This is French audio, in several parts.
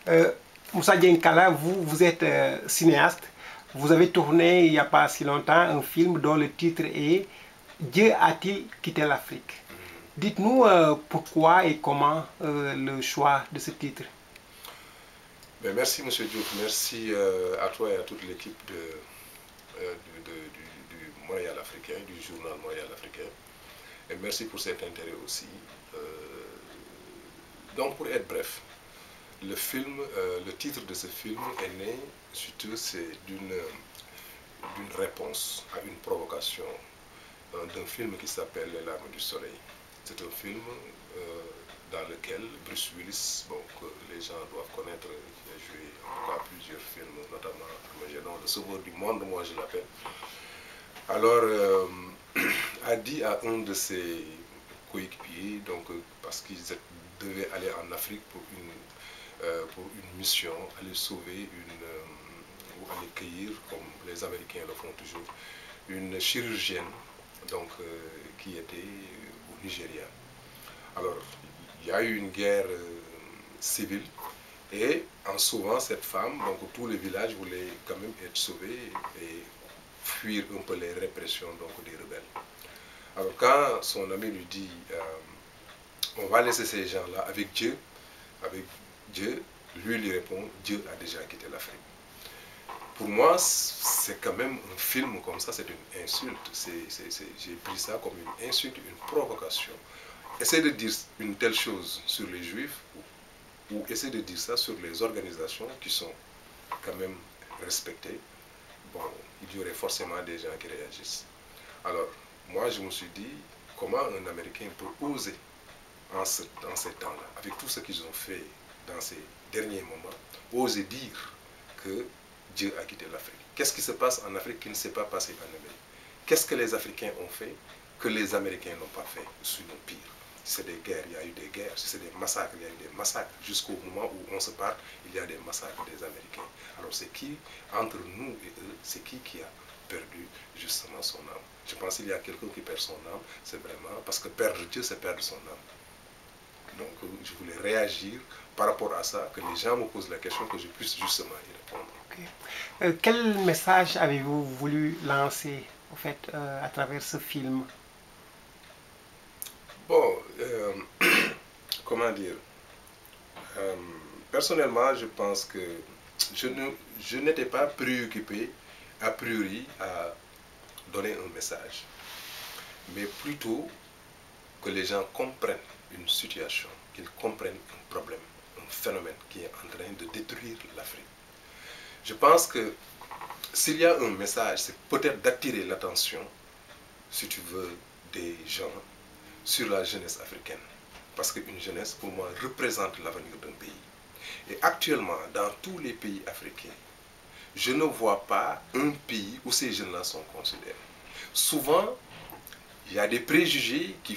Euh, Moussa Dienkala, vous êtes cinéaste. Vous avez tourné il n'y a pas si longtemps un film dont le titre est Dieu a-t-il quitté l'Afrique? Dites-nous pourquoi et comment le choix de ce titre. Ben, merci Monsieur Diouf, merci à toi et à toute l'équipe du Montréal africain, du journal Montréal africain. Et merci pour cet intérêt aussi. Euh, donc pour être bref, le titre de ce film est né, surtout c'est d'une réponse à une provocation d'un film qui s'appelle Les larmes du soleil. C'est un film dans lequel Bruce Willis, bon, que les gens doivent connaître, il a joué en tout cas plusieurs films, notamment Armageddon, le sauveur du monde, moi je l'appelle. Alors, a dit à un de ses coéquipiers, donc, parce qu'ils devaient aller en Afrique pour une mission, aller sauver ou aller cueillir, comme les Américains le font toujours, une chirurgienne donc, qui était au Nigeria. Alors, il y a eu une guerre civile et en sauvant cette femme, donc tous les villages voulaient quand même être sauvés et fuir un peu les répressions donc, des rebelles. Alors quand son ami lui dit on va laisser ces gens-là avec Dieu, lui répond Dieu a déjà quitté l'Afrique. Pour moi, c'est quand même un film comme ça, c'est une insulte. J'ai pris ça comme une insulte, une provocation. Essayer de dire une telle chose sur les Juifs ou essayer de dire ça sur les organisations qui sont quand même respectées, bon, il y aurait forcément des gens qui réagissent. Alors, moi, je me suis dit, comment un Américain peut oser, en ces temps-là, avec tout ce qu'ils ont fait dans ces derniers moments, oser dire que Dieu a quitté l'Afrique. Qu'est-ce qui se passe en Afrique qui ne s'est pas passé en Amérique? Qu'est-ce que les Africains ont fait que les Américains n'ont pas fait, sinon pire? Si c'est des guerres, il y a eu des guerres. Si c'est des massacres, il y a eu des massacres. Jusqu'au moment où on se parle, il y a des massacres des Américains. Alors c'est qui, entre nous et eux, c'est qui a perdu justement son âme? Je pense qu'il y a quelqu'un qui perd son âme, c'est vraiment parce que perdre Dieu, c'est perdre son âme. Donc je voulais réagir par rapport à ça, que les gens me posent la question, que je puisse justement y répondre. Okay. Quel message avez-vous voulu lancer en fait, à travers ce film? Bon, comment dire personnellement, je pense que je n'étais pas préoccupé a priori à donner un message, mais plutôt que les gens comprennent une situation, qu'ils comprennent un problème, un phénomène qui est en train de détruire l'Afrique. Je pense que s'il y a un message, c'est peut-être d'attirer l'attention, si tu veux, des gens sur la jeunesse africaine. Parce qu'une jeunesse, pour moi, représente l'avenir d'un pays. Et actuellement, dans tous les pays africains, je ne vois pas un pays où ces jeunes-là sont considérés. Souvent, il y a des préjugés qui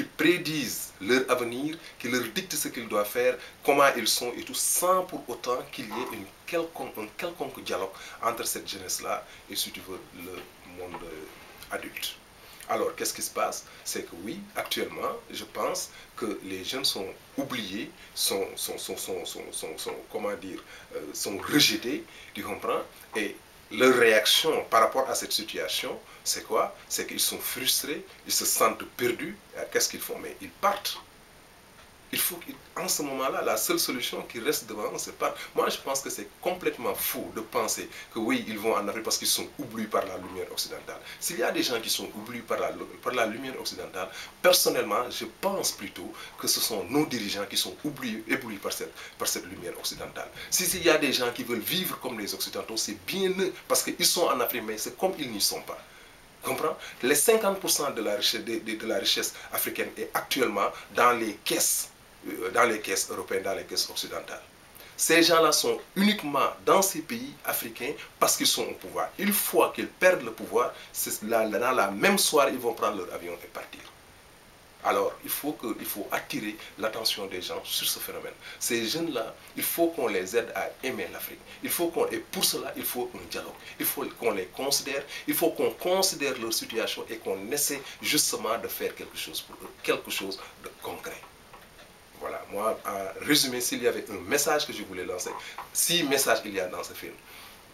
prédisent leur avenir, qui leur dictent ce qu'ils doivent faire, comment ils sont et tout, sans pour autant qu'il y ait un quelconque dialogue entre cette jeunesse-là et, si tu veux, le monde adulte. Alors, qu'est-ce qui se passe? C'est que oui, actuellement, je pense que les jeunes sont oubliés, comment dire, sont rejetés, tu comprends? Et leur réaction par rapport à cette situation, c'est quoi? C'est qu'ils sont frustrés, ils se sentent perdus. Qu'est-ce qu'ils font? Mais ils partent. Il faut qu'en ce moment-là, la seule solution qui reste devant eux, c'est pas. Moi, je pense que c'est complètement fou de penser que oui, ils vont en Afrique parce qu'ils sont oubliés par la lumière occidentale. S'il y a des gens qui sont oubliés par la lumière occidentale, personnellement, je pense plutôt que ce sont nos dirigeants qui sont éblouis par cette lumière occidentale. S'il y a des gens qui veulent vivre comme les Occidentaux, c'est bien eux, parce qu'ils sont en Afrique, mais c'est comme ils n'y sont pas. Comprends? Les 50% de la richesse africaine est actuellement dans les caisses européennes, dans les caisses occidentales. Ces gens-là sont uniquement dans ces pays africains parce qu'ils sont au pouvoir. Une fois qu'ils perdent le pouvoir, dans la même soirée, ils vont prendre leur avion et partir. Alors, il faut attirer l'attention des gens sur ce phénomène. Ces jeunes-là, il faut qu'on les aide à aimer l'Afrique. Et pour cela, il faut un dialogue. Il faut qu'on les considère, il faut qu'on considère leur situation et qu'on essaie justement de faire quelque chose pour eux, quelque chose de concret. Voilà, moi, en résumé, s'il y avait un message que je voulais lancer, 6 messages il y a dans ce film.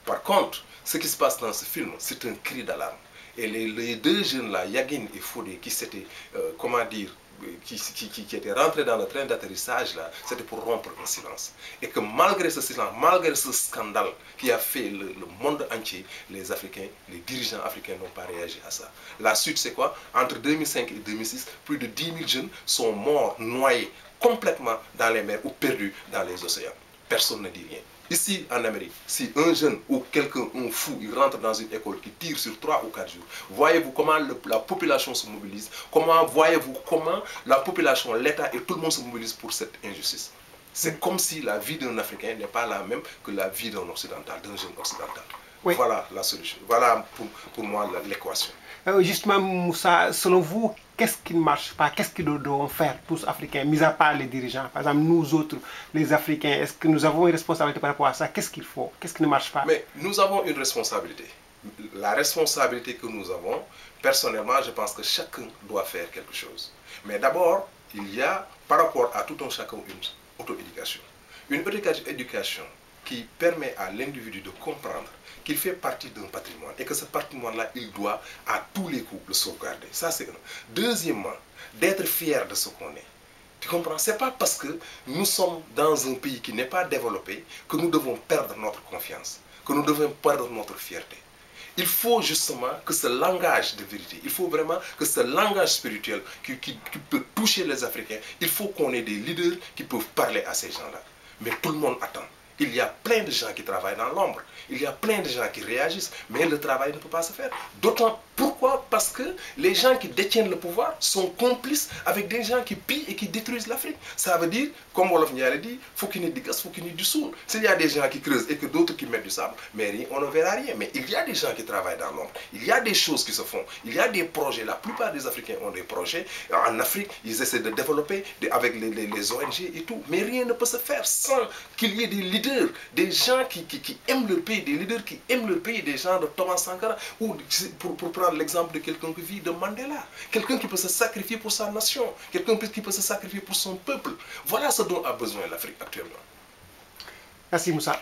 Par contre, ce qui se passe dans ce film, c'est un cri d'alarme. Et les deux jeunes-là, Yagin et Fodé, qui s'étaient, comment dire, qui étaient rentrés dans le train d'atterrissage, là, c'était pour rompre un silence. Et que malgré ce silence, malgré ce scandale qui a fait le monde entier, les Africains, les dirigeants africains n'ont pas réagi à ça. La suite, c'est quoi? Entre 2005 et 2006, plus de 10 000 jeunes sont morts, noyés complètement dans les mers ou perdus dans les océans. Personne ne dit rien. Ici, en Amérique, si un jeune ou quelqu'un, un fou, il rentre dans une école qui tire sur 3 ou 4 jours, voyez-vous comment la population se mobilise, voyez-vous comment la population, l'État et tout le monde se mobilise pour cette injustice. C'est comme si la vie d'un Africain n'est pas la même que la vie d'un occidental, d'un jeune occidental. Oui. Voilà la solution. Voilà pour moi l'équation. Justement, Moussa, selon vous, qu'est-ce qui ne marche pas? Qu'est-ce que nous devons faire, tous Africains, mis à part les dirigeants? Par exemple, nous autres, les Africains, est-ce que nous avons une responsabilité par rapport à ça? Qu'est-ce qu'il faut? Qu'est-ce qui ne marche pas? Mais nous avons une responsabilité. La responsabilité que nous avons, personnellement, je pense que chacun doit faire quelque chose. Mais d'abord, il y a, par rapport à tout un chacun, une auto-éducation. Une auto-éducation qui permet à l'individu de comprendre qu'il fait partie d'un patrimoine et que ce patrimoine-là, il doit à tous les coups le sauvegarder. Ça, c'est un. Deuxièmement, d'être fier de ce qu'on est. Tu comprends? Ce n'est pas parce que nous sommes dans un pays qui n'est pas développé que nous devons perdre notre confiance, que nous devons perdre notre fierté. Il faut justement que ce langage de vérité, il faut vraiment que ce langage spirituel qui peut toucher les Africains, il faut qu'on ait des leaders qui peuvent parler à ces gens-là. Mais tout le monde attend. Il y a plein de gens qui travaillent dans l'ombre. Il y a plein de gens qui réagissent, mais le travail ne peut pas se faire. D'autant, pourquoi? Parce que les gens qui détiennent le pouvoir sont complices avec des gens qui pillent et qui détruisent l'Afrique. Ça veut dire, comme Wolof Ndiaye dit, il faut qu'il y ait du gaz, il faut qu'il y ait du soul. S'il y a des gens qui creusent et que d'autres qui mettent du sable, mais rien, on ne verra rien. Mais il y a des gens qui travaillent dans l'ombre. Il y a des choses qui se font. Il y a des projets. La plupart des Africains ont des projets. En Afrique, ils essaient de développer avec les ONG et tout. Mais rien ne peut se faire sans qu'il y ait des leaders, des gens qui aiment leur pays, des leaders qui aiment leur pays, des gens de Thomas Sankara, ou pour prendre l'exemple de quelqu'un qui vit de Mandela, quelqu'un qui peut se sacrifier pour sa nation, quelqu'un qui peut se sacrifier pour son peuple. Voilà ce dont a besoin l'Afrique actuellement. Merci Moussa.